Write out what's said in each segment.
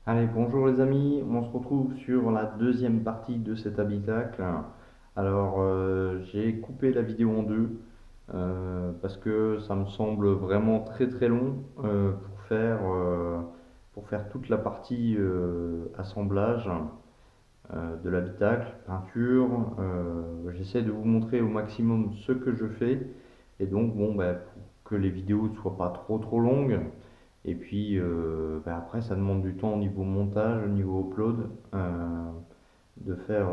Allez, bonjour les amis, on se retrouve sur la deuxième partie de cet habitacle. Alors, j'ai coupé la vidéo en deux parce que ça me semble vraiment très très long pour faire toute la partie assemblage de l'habitacle, peinture. J'essaie de vous montrer au maximum ce que je fais et donc, bon, bah, pour que les vidéos ne soient pas trop longues. Et puis bah, après, ça demande du temps au niveau montage, au niveau upload, de faire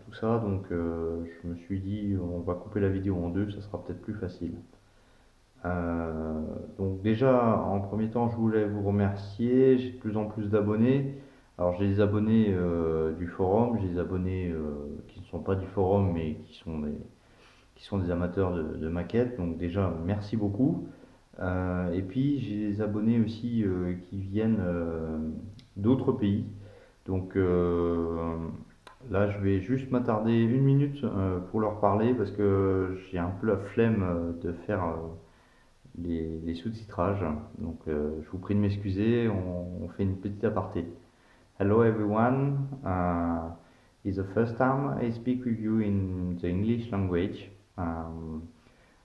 tout ça. Donc je me suis dit, on va couper la vidéo en deux, ça sera peut-être plus facile. Euh, donc déjà, en premier temps, je voulais vous remercier. J'ai de plus en plus d'abonnés. Alors j'ai des abonnés du forum, j'ai des abonnés qui ne sont pas du forum, mais qui sont des amateurs de maquettes. Donc déjà, merci beaucoup. Et puis j'ai des abonnés aussi qui viennent d'autres pays. Donc là, je vais juste m'attarder une minute pour leur parler parce que j'ai un peu la flemme de faire les sous-titrages. Donc je vous prie de m'excuser, on fait une petite aparté. Hello everyone, it's the first time I speak with you in the English language.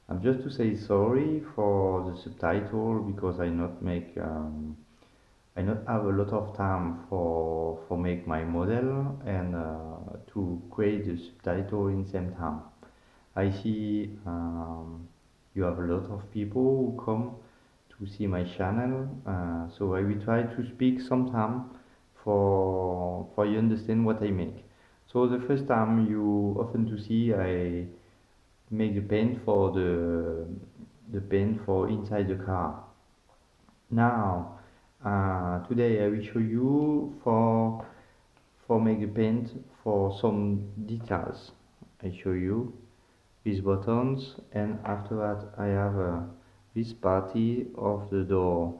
I'm just to say sorry for the subtitle because I not have a lot of time for make my model and to create the subtitle in same time. I see you have a lot of people who come to see my channel, so I will try to speak sometime for you understand what I make. So the first time you often to see I make the paint for the paint for inside the car. Now, today I will show you for make the paint for some details. I show you these buttons, and after that I have this party of the door.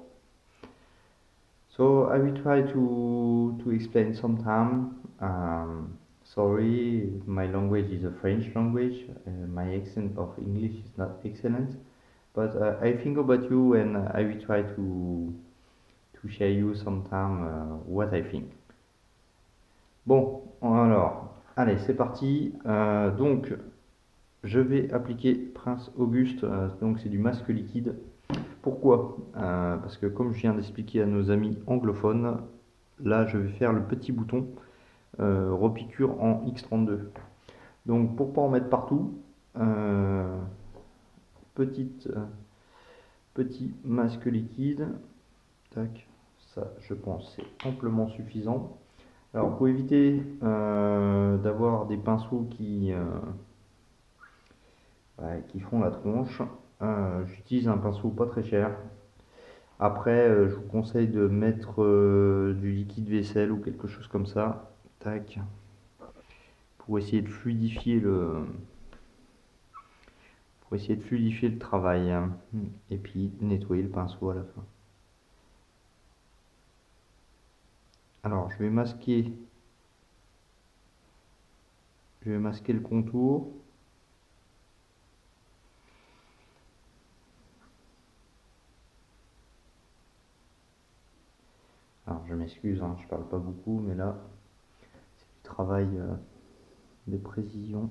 So I will try to explain sometime. Sorry, my language is a French language. My accent of English is not excellent, but I think about you, and I will try to share you sometime what I think. Bon, alors, allez, c'est parti. Donc, je vais appliquer Prince Auguste. Donc, c'est du masque liquide. Pourquoi? Parce que comme je viens d'expliquer à nos amis anglophones, là, je vais faire le petit bouton repiqûre en X32. Donc, pour pas en mettre partout, euh, petite, petit masque liquide. Tac, ça, je pense, c'est amplement suffisant. Alors pour éviter d'avoir des pinceaux qui font la tronche, j'utilise un pinceau pas très cher. Après, je vous conseille de mettre du liquide vaisselle ou quelque chose comme ça, tac, pour essayer de fluidifier le travail, hein. Et puis nettoyer le pinceau à la fin. Alors je vais masquer le contour. Alors je m'excuse, hein, je parle pas beaucoup, mais là c'est du travail de précision.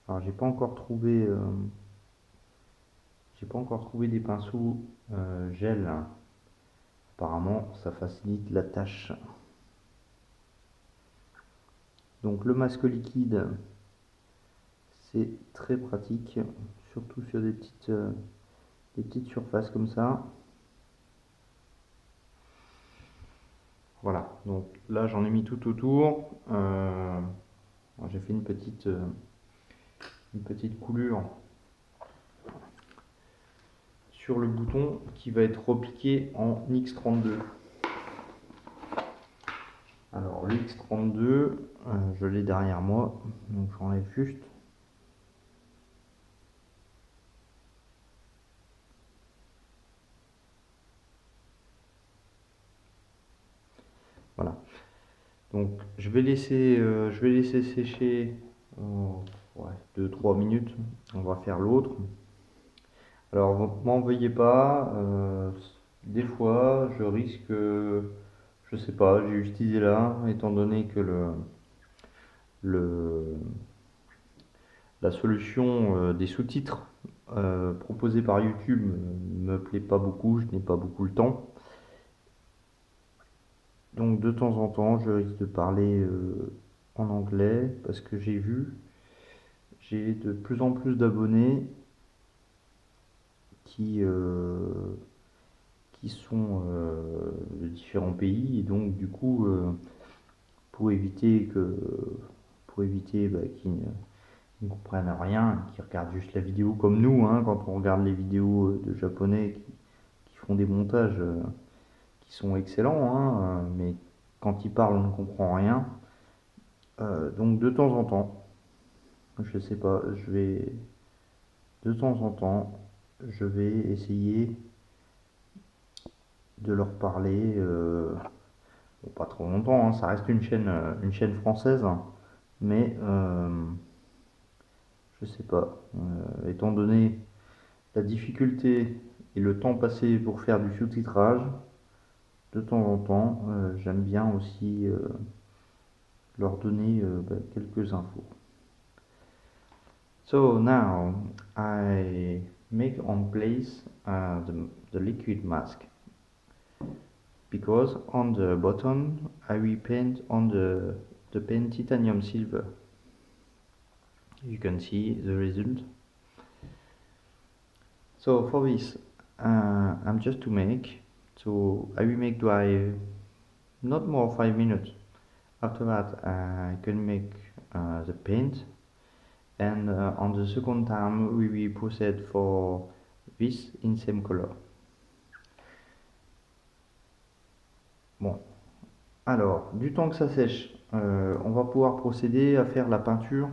Alors j'ai pas encore trouvé des pinceaux gel, hein. Apparemment ça facilite la tâche. Donc le masque liquide c'est très pratique, surtout sur des petites surfaces comme ça. Voilà, donc là j'en ai mis tout autour. J'ai fait une petite coulure sur le bouton qui va être repiqué en X32. Alors le X32, je l'ai derrière moi, donc j'enlève juste. Voilà. Donc je vais laisser sécher 2-3 minutes. On va faire l'autre. Alors, m'en veuillez pas, des fois, je risque, je sais pas, j'ai eu cette idée-là, étant donné que le, la solution des sous-titres proposée par YouTube me plaît pas beaucoup, je n'ai pas beaucoup le temps. Donc, de temps en temps, je risque de parler en anglais parce que j'ai de plus en plus d'abonnés qui, qui sont de différents pays et donc du coup pour éviter que pour éviter qu'ils ne comprennent rien, qu'ils regardent juste la vidéo comme nous hein, quand on regarde les vidéos de japonais qui font des montages qui sont excellents hein, mais quand ils parlent on ne comprend rien. Donc de temps en temps, je sais pas, de temps en temps, je vais essayer de leur parler. Bon, pas trop longtemps, hein, ça reste une chaîne française, hein, mais je sais pas. Étant donné la difficulté et le temps passé pour faire du sous-titrage, de temps en temps, j'aime bien aussi leur donner quelques infos. So now I make on place the liquid mask because on the bottom I will paint on the pen titanium silver. You can see the result. So for this I'm just to make, so I will make dry not more 5 minutes. After that I can make the paint, and on the second time we will proceed for this in same color. Bon, alors du temps que ça sèche, on va pouvoir procéder à faire la peinture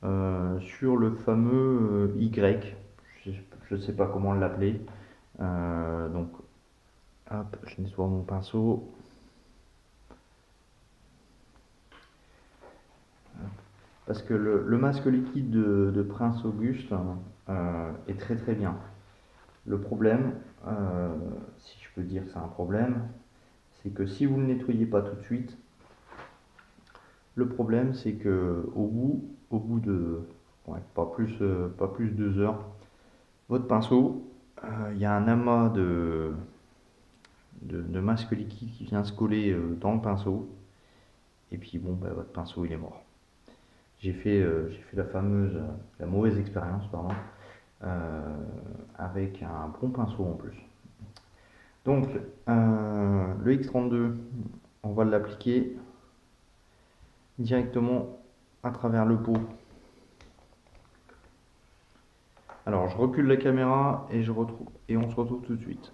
sur le fameux Y. Je ne sais pas comment l'appeler. Donc, hop, je nettoie mon pinceau. Parce que le masque liquide de Prince Auguste est très très bien. Le problème, si je peux dire que c'est un problème, c'est que si vous ne le nettoyez pas tout de suite, le problème c'est que au bout de ouais, pas plus de 2 heures, votre pinceau, il y a un amas de masque liquide qui vient se coller dans le pinceau, et puis bon, bah, votre pinceau il est mort. J'ai fait la mauvaise expérience, pardon, avec un bon pinceau en plus. Donc, le X32, on va l'appliquer directement à travers le pot. Alors, je recule la caméra et on se retrouve tout de suite.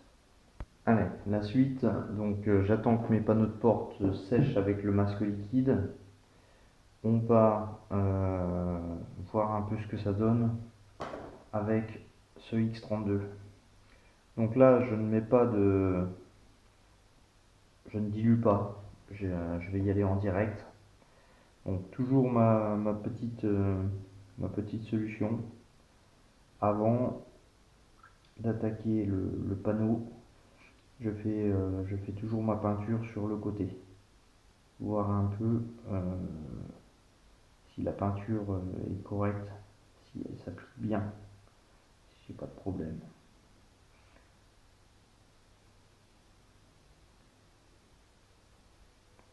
Allez, la suite, donc j'attends que mes panneaux de porte sèchent avec le masque liquide. On va voir un peu ce que ça donne avec ce X32. Donc là, je ne mets pas de... Je ne dilue pas, je vais y aller en direct. Donc toujours ma petite solution. Avant d'attaquer le panneau, je fais toujours ma peinture sur le côté. Voir un peu si la peinture est correcte, si elle s'applique bien, si j'ai pas de problème.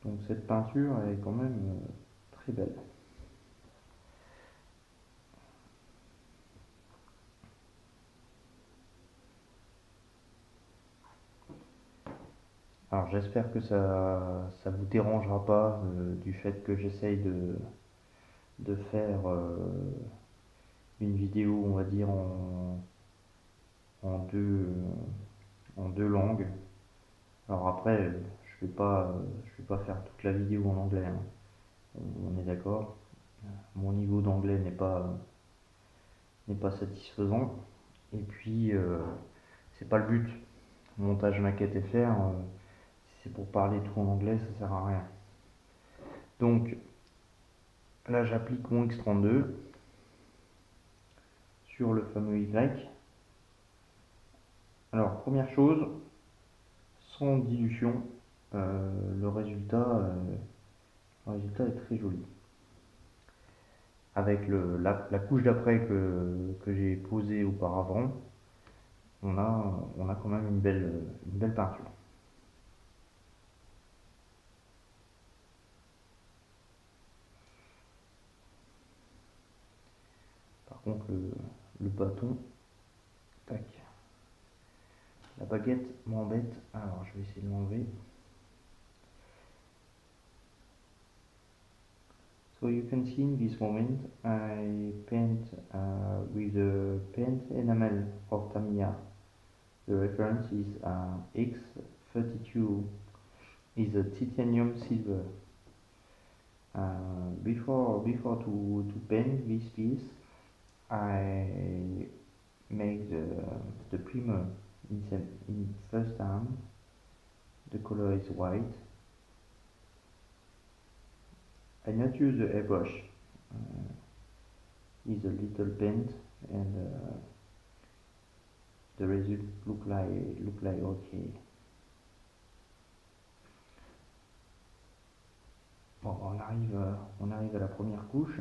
Donc cette peinture est quand même très belle. Alors j'espère que ça vous dérangera pas du fait que j'essaye de faire une vidéo, on va dire, en deux, en deux langues. Alors après, je vais pas faire toute la vidéo en anglais, hein. On est d'accord. Mon niveau d'anglais n'est pas satisfaisant. Et puis, c'est pas le but. Montage maquette FR, si c'est pour parler tout en anglais, ça sert à rien. Donc, là, j'applique mon X32 sur le fameux Y. Alors, première chose, sans dilution, le résultat est très joli. Avec la couche d'après que j'ai posée auparavant, on a quand même une belle peinture. Par contre, le bâton, tac, la baguette m'embête. Alors, je vais essayer de l'enlever. So you can see in this moment, I paint with the paint enamel of Tamiya. The reference is X32, is a titanium silver. Before to paint this piece, I make the primer in first time. The color is white. I not use the airbrush. Is a little bent and the result look like okay. Bon, on arrive à la première couche.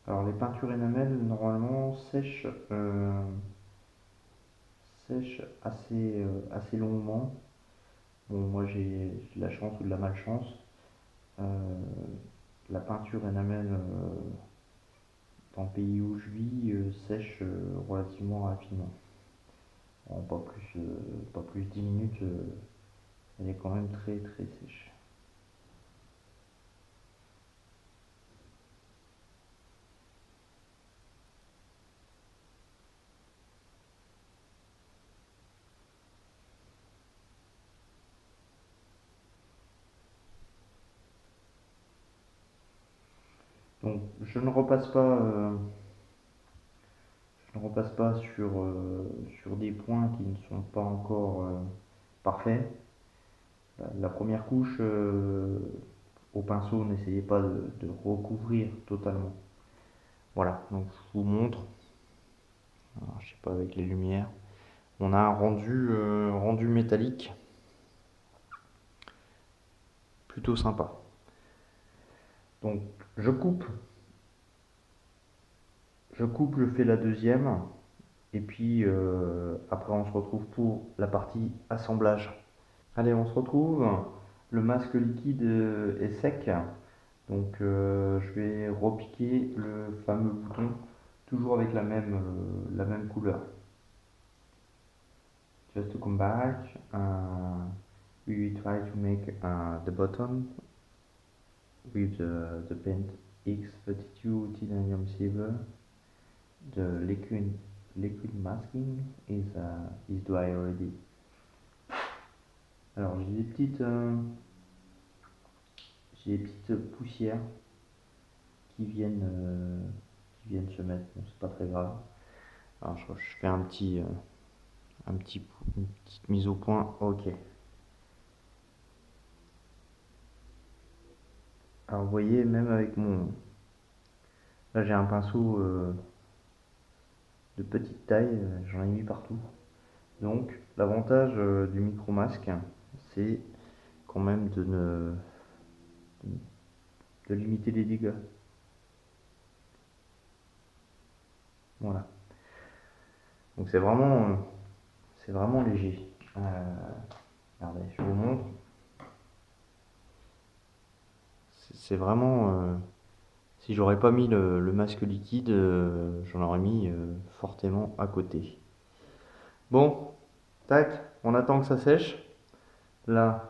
Alors les peintures énamel normalement sèchent assez longuement. Bon, moi j'ai de la chance ou de la malchance. La peinture énamel dans le pays où je vis sèche relativement rapidement. En pas plus 10 minutes, elle est quand même très très sèche. Donc je ne repasse pas sur des points qui ne sont pas encore parfaits. La première couche au pinceau, n'essayez pas de recouvrir totalement. Voilà, donc je vous montre. Alors, je sais pas avec les lumières. On a un rendu métallique plutôt sympa. Donc je coupe, je fais la deuxième. Et puis après on se retrouve pour la partie assemblage. Allez, on se retrouve. Le masque liquide est sec. Donc je vais repiquer le fameux bouton, toujours avec la même couleur. Just to come back, we will try to make the bottom with the paint X32 titanium silver. The liquid masking is dry already. Alors j'ai des petites poussières qui viennent se mettre. Bon, c'est pas très grave. Alors je fais une petite mise au point. Ok. Alors vous voyez, même avec là j'ai un pinceau de petite taille, j'en ai mis partout. Donc l'avantage du micro masque, c'est quand même de limiter les dégâts. Voilà. Donc c'est vraiment léger. Regardez, je vous montre. C'est vraiment. Si j'aurais pas mis le masque liquide, j'en aurais mis fortement à côté. Bon, tac, on attend que ça sèche. Là,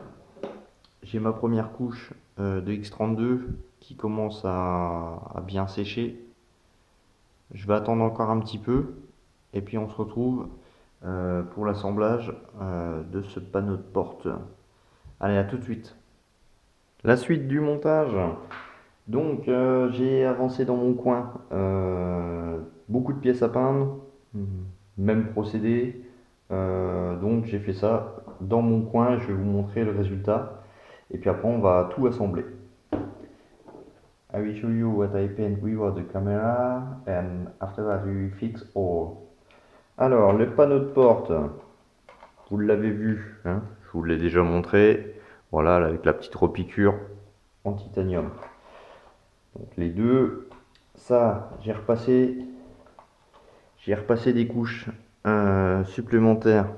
j'ai ma première couche de X32 qui commence à bien sécher. Je vais attendre encore un petit peu et puis on se retrouve pour l'assemblage de ce panneau de porte. Allez, à tout de suite. La suite du montage. Donc j'ai avancé dans mon coin beaucoup de pièces à peindre, même procédé. Donc j'ai fait ça dans mon coin, je vais vous montrer le résultat. Et puis après on va tout assembler. I will show you what I paint with the camera and after that we fix all. Alors, le panneau de porte, vous l'avez vu, hein, je vous l'ai déjà montré. Voilà, avec la petite repiqûre en titanium. Donc les deux, ça, j'ai repassé des couches supplémentaires.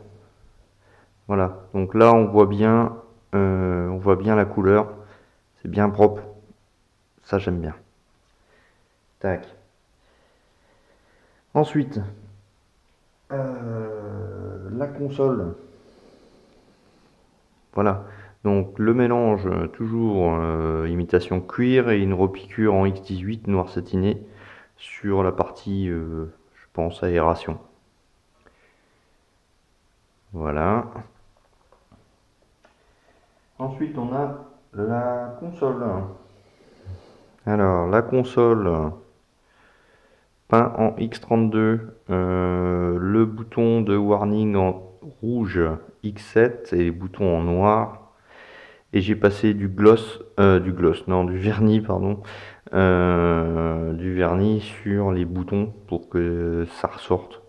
Voilà, donc là on voit bien la couleur, c'est bien propre, ça j'aime bien. Tac. Ensuite, la console. Voilà, donc le mélange toujours imitation cuir et une repiqûre en X18 noir satiné sur la partie, je pense, aération. Voilà. Ensuite, on a la console. Alors, la console peint en X32, le bouton de warning en rouge X7 et les boutons en noir. Et j'ai passé du vernis, pardon, du vernis sur les boutons pour que ça ressorte.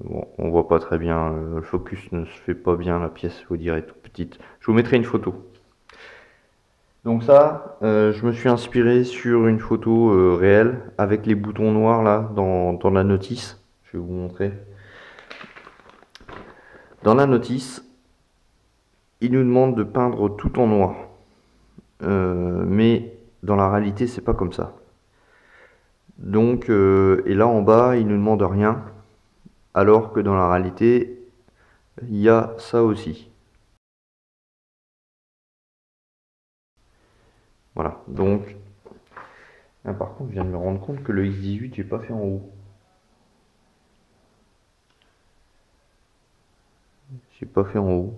Bon, on voit pas très bien, le focus ne se fait pas bien, la pièce vous direz toute petite. Je vous mettrai une photo. Donc ça, je me suis inspiré sur une photo réelle avec les boutons noirs là dans la notice. Je vais vous montrer. Dans la notice, il nous demande de peindre tout en noir. Mais dans la réalité, c'est pas comme ça. Donc, et là en bas, il nous demande rien. Alors que dans la réalité, il y a ça aussi. Voilà, donc... Ah, par contre, je viens de me rendre compte que le X18, j'ai pas fait en haut. J'ai pas fait en haut.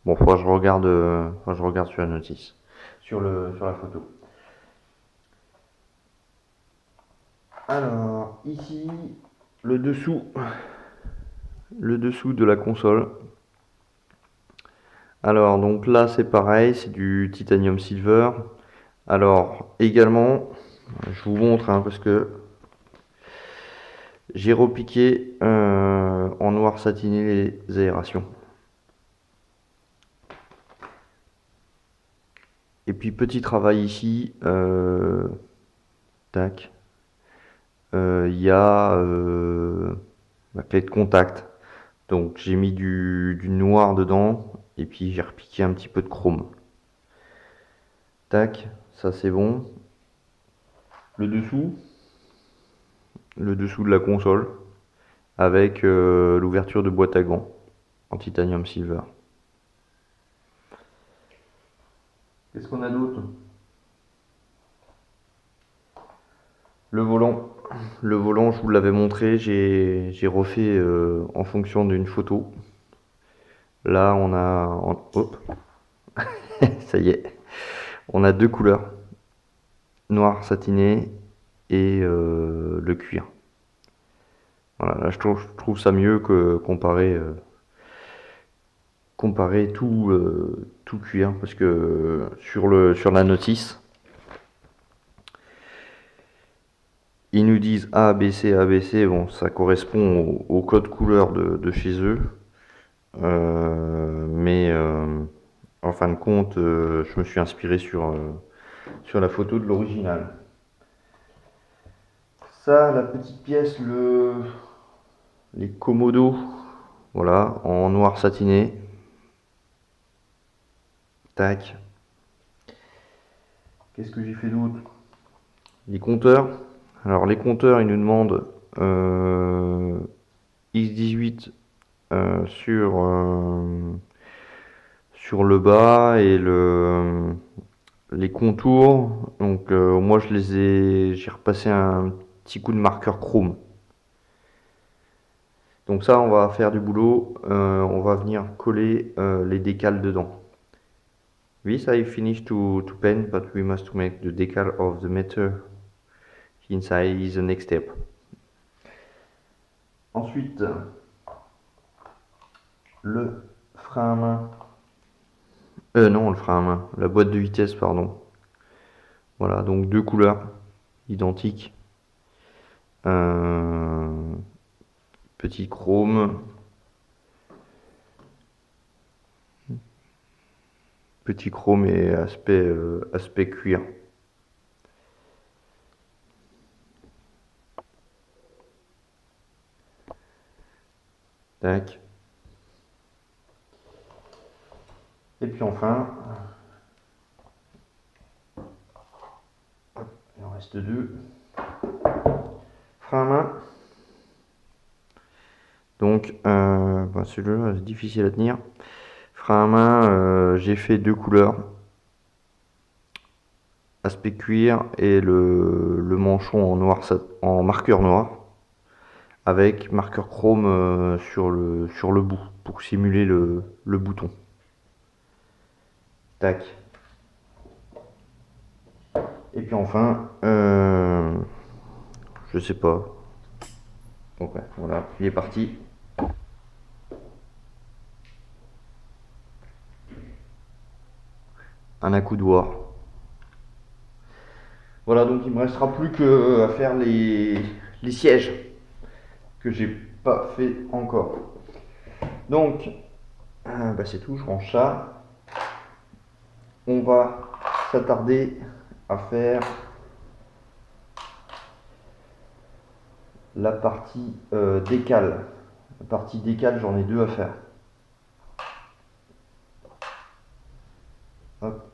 Bon, faudra que je regarde sur la notice, sur la photo. Alors, ici, le dessous de la console. Alors, donc là, c'est pareil, c'est du titanium silver. Alors, également, je vous montre, hein, parce que j'ai repiqué en noir satiné les aérations. Et puis, petit travail ici, tac. Il y a ma clé de contact. Donc j'ai mis du noir dedans et puis j'ai repiqué un petit peu de chrome. Tac, ça c'est bon. Le dessous de la console avec l'ouverture de boîte à gants en titanium silver. Qu'est-ce qu'on a d'autre? Le volant. Le volant, je vous l'avais montré, j'ai refait en fonction d'une photo. Là, on a... Hop. Ça y est. On a deux couleurs. Noir satiné et le cuir. Voilà, là je trouve ça mieux que comparer tout cuir, parce que sur la notice, ils nous disent ABC, ABC, bon ça correspond au code couleur de chez eux, mais en fin de compte, je me suis inspiré sur la photo de l'original. Ça, la petite pièce, les commodos, voilà, en noir satiné. Tac. Qu'est-ce que j'ai fait d'autre? Les compteurs. Alors les compteurs, ils nous demandent X18 sur le bas et les contours. Donc moi j'ai repassé un petit coup de marqueur chrome. Donc ça, on va faire du boulot, on va venir coller les décals dedans. This I finished to paint, but we must make the decal of the metal inside is the next step. Ensuite, le frein à main. Non, le frein à main, la boîte de vitesse, pardon. Voilà, donc deux couleurs identiques. Petit chrome. Petit chrome et aspect cuir. Tac. Et puis enfin, il en reste deux. Frein à main. Donc, celui-là, c'est difficile à tenir. Frein à main, j'ai fait deux couleurs. Aspect cuir et le manchon en noir, en marqueur noir. Avec marqueur chrome sur le bout pour simuler le bouton. Tac. Et puis enfin, je sais pas. Donc ouais, voilà, il est parti. Un accoudoir. Voilà, donc il me restera plus que à faire les sièges que j'ai pas fait encore. Donc, c'est tout, je range ça. On va s'attarder à faire la partie décale. La partie décale, j'en ai deux à faire. Hop.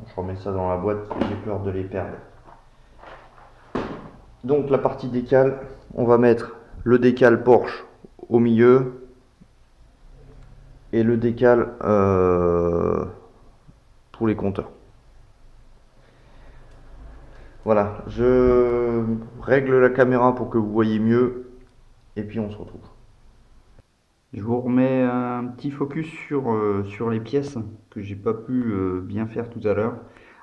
Je remets ça dans la boîte, j'ai peur de les perdre. Donc la partie décale, on va mettre le décal Porsche au milieu et le décal pour les compteurs. Voilà, je règle la caméra pour que vous voyez mieux et puis on se retrouve. Je vous remets un petit focus sur les pièces que j'ai pas pu bien faire tout à l'heure.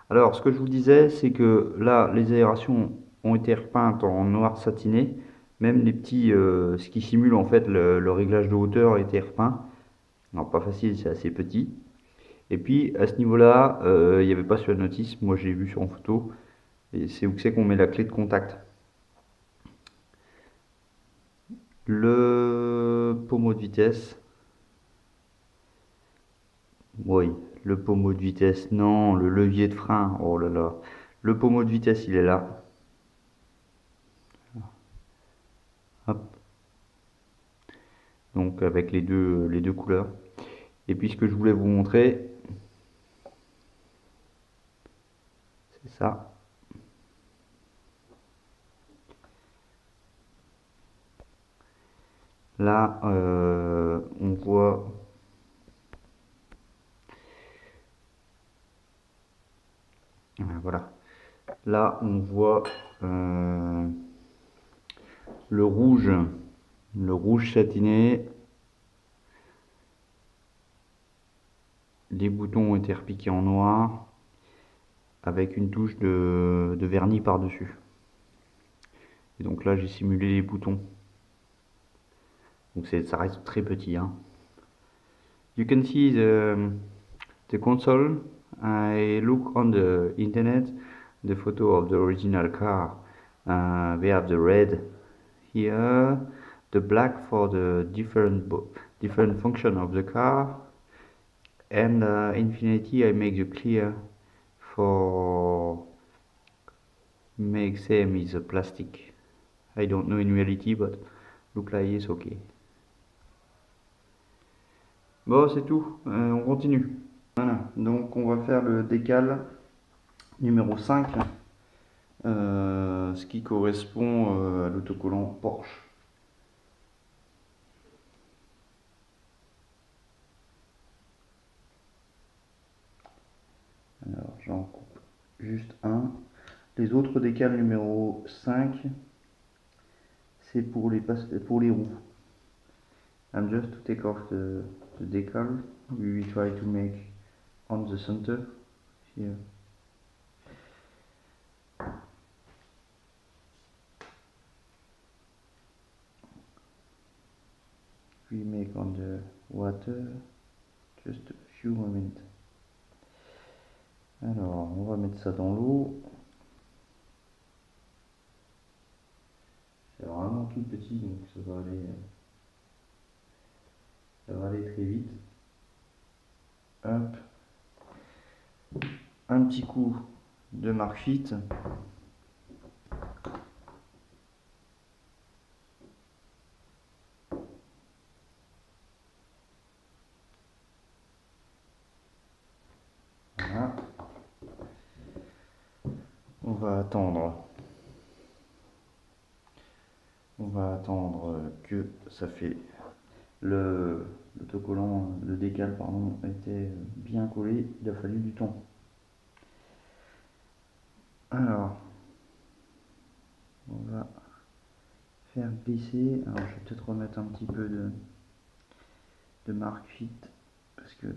Alors, ce que je vous disais, c'est que là, les aérations ont été repeintes en noir satiné. Même les petits, ce qui simule en fait le réglage de hauteur a été repeint. Alors, pas facile, c'est assez petit. Et puis, à ce niveau-là, il n'y avait pas sur la notice. Moi, j'ai vu sur une photo. Et c'est où que c'est qu'on met la clé de contact. Le pommeau de vitesse. Oui, le pommeau de vitesse, non, le levier de frein, oh là là. Le pommeau de vitesse, il est là. Hop. Donc avec les deux couleurs. Et puis ce que je voulais vous montrer, c'est ça. Là, on voit voilà. Là, on voit le rouge satiné. Les boutons ont été repiqués en noir avec une touche de vernis par-dessus. Et donc là, j'ai simulé les boutons. Donc ça reste très petit. Hein. You can see the console. I look on the internet the photo of the original car. We have the red here, the black for the different function of the car, and Infinity I make the clear for make same is a plastic. I don't know in reality, but look like it's okay. Bon, c'est tout, on continue. Voilà, donc on va faire le décal numéro 5, ce qui correspond à l'autocollant Porsche. Alors j'en coupe juste un. Les autres décals numéro 5, c'est pour les roues. I'm just to take off the decal. We will try to make on the center here. We make on the water just a few moments. Alors, on va mettre ça dans l'eau. C'est vraiment tout petit, donc ça va aller très vite. Hop. Un petit coup de marque Fit. Voilà. On va attendre. On va attendre que ça fait l'autocollant, le décal pardon, était bien collé. Il a fallu du temps. Alors, on va faire glisser. Alors, je vais peut-être remettre un petit peu de marque Fit parce que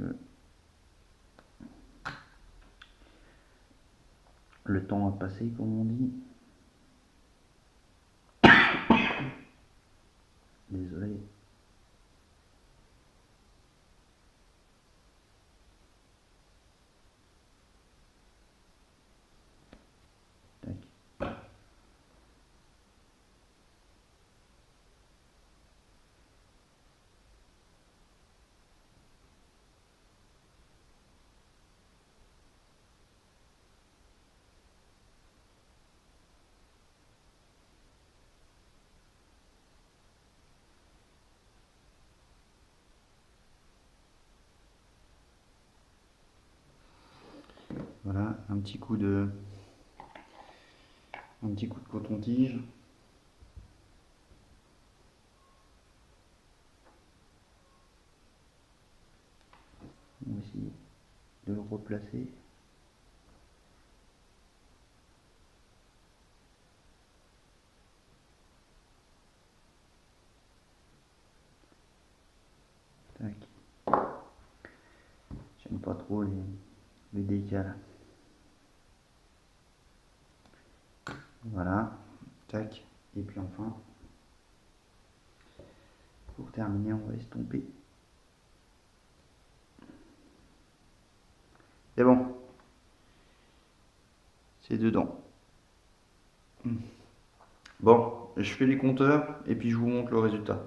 le temps a passé, comme on dit. Désolé. Tac. Voilà, un petit coup de coton-tige. On va essayer de le replacer. Tac. J'aime pas trop les décals. Voilà. Tac. Et puis enfin, pour terminer, on va estomper. C'est bon. C'est dedans. Bon, je fais les compteurs et puis je vous montre le résultat.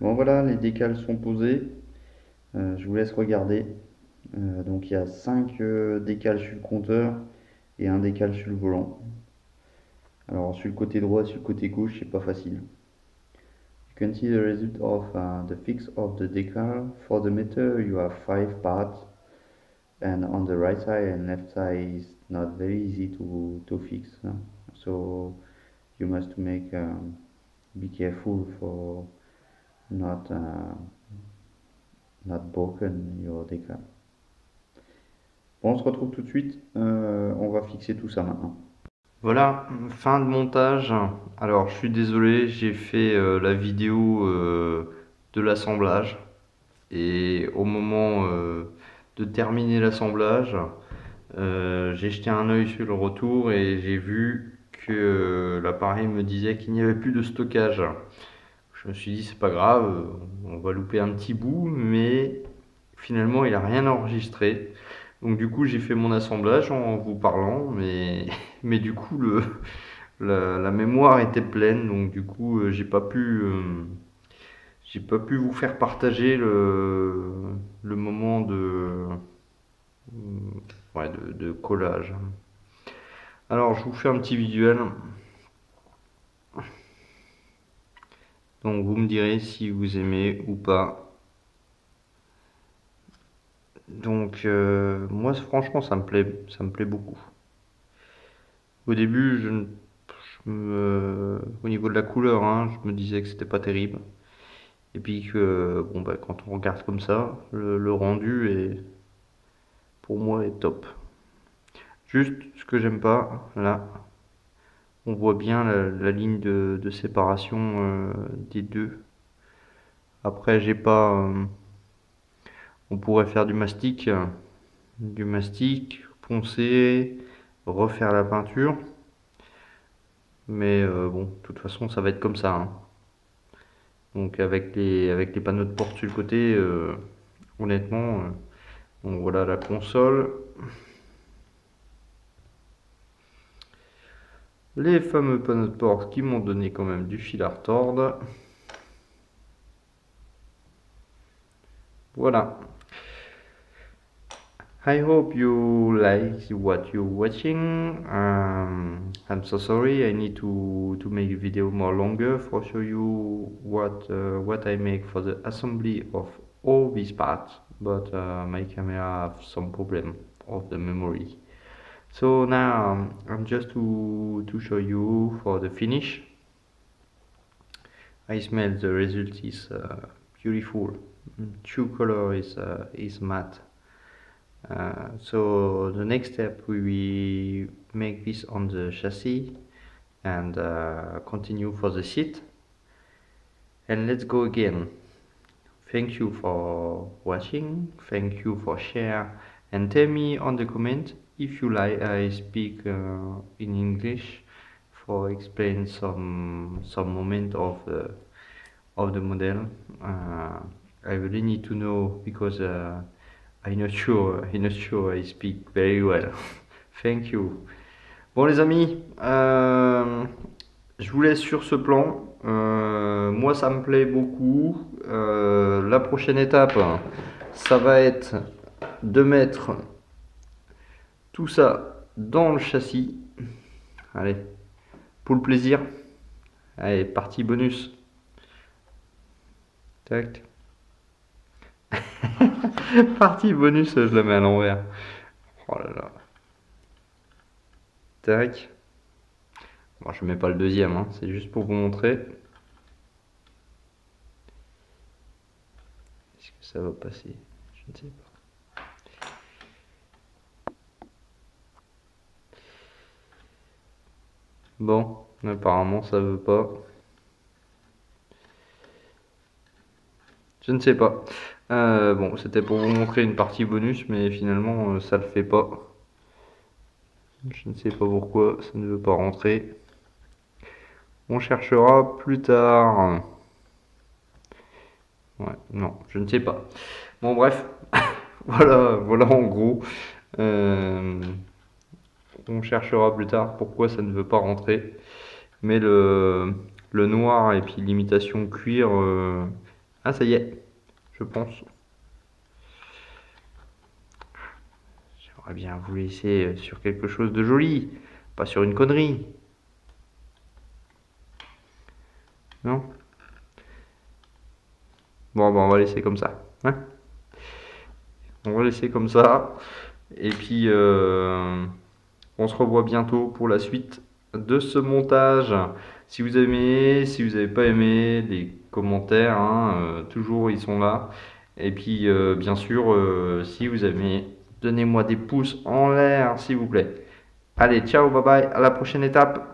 Bon voilà, les décals sont posés. Je vous laisse regarder. Donc il y a 5 décals sur le compteur et un décal sur le volant. Alors sur le côté droit, sur le côté gauche, c'est pas facile. You can see the result of the fix of the decal. For the meter, you have 5 parts, and on the right side and left side is not very easy to fix. So you must make be careful for not broken your decal. Bon, on se retrouve tout de suite. On va fixer tout ça maintenant. Voilà, fin de montage. Alors, je suis désolé, j'ai fait la vidéo de l'assemblage. Et au moment de terminer l'assemblage, j'ai jeté un œil sur le retour et j'ai vu que l'appareil me disait qu'il n'y avait plus de stockage. Je me suis dit, c'est pas grave, on va louper un petit bout, mais finalement, il n'a rien enregistré. Donc du coup, j'ai fait mon assemblage en vous parlant, mais du coup, la mémoire était pleine, donc du coup, j'ai pas pu vous faire partager le moment de collage. Alors, je vous fais un petit visuel. Donc, vous me direz si vous aimez ou pas. Donc, moi, franchement, ça me plaît beaucoup. Au début, au niveau de la couleur, hein, je me disais que c'était pas terrible. Et puis que, bon, bah, quand on regarde comme ça, le rendu est, pour moi, est top. Juste, ce que j'aime pas, là, on voit bien la ligne de séparation des deux. Après, j'ai pas, on pourrait faire du mastic, poncer, refaire la peinture. Mais bon, de toute façon, ça va être comme ça, hein. Donc avec les panneaux de porte sur le côté, honnêtement, donc voilà la console. Les fameux panneaux de porte qui m'ont donné quand même du fil à retordre. Voilà. I hope you like what you're watching. I'm so sorry. I need to make a video more longer for show you what I make for the assembly of all these parts. But my camera have some problem of the memory. So now I'm just to show you for the finish. I smell the result is beautiful. True color is matte. So the next step we make this on the chassis and continue for the seat, and let's go again. Thank you for watching, thank you for share, and tell me on the comment if you like I speak in English for explain some moment of the model. I really need to know because I'm not sure I speak very well. Thank you. Bon les amis, je vous laisse sur ce plan. Moi ça me plaît beaucoup. La prochaine étape, ça va être de mettre tout ça dans le châssis. Allez, pour le plaisir. Allez, partie bonus. Tac. Partie bonus, je la mets à l'envers. Oh là là. Tac. Bon, je mets pas le deuxième, hein, c'est juste pour vous montrer. Est-ce que ça va passer? Je ne sais pas. Bon, apparemment ça veut pas. Je ne sais pas. Bon, c'était pour vous montrer une partie bonus, mais finalement ça le fait pas. Je ne sais pas pourquoi ça ne veut pas rentrer. On cherchera plus tard. Ouais, non, je ne sais pas. Bon, bref, voilà en gros. On cherchera plus tard pourquoi ça ne veut pas rentrer. Mais le noir et puis l'imitation cuir. Ah, ça y est, je pense. J'aimerais bien vous laisser sur quelque chose de joli, pas sur une connerie. Non? Bon, on va laisser comme ça. Hein, on va laisser comme ça. Et puis, on se revoit bientôt pour la suite de ce montage. Si vous aimez, si vous n'avez pas aimé, les commentaires, hein, toujours ils sont là. Et puis, bien sûr, si vous aimez, donnez-moi des pouces en l'air, s'il vous plaît. Allez, ciao, bye bye, à la prochaine étape.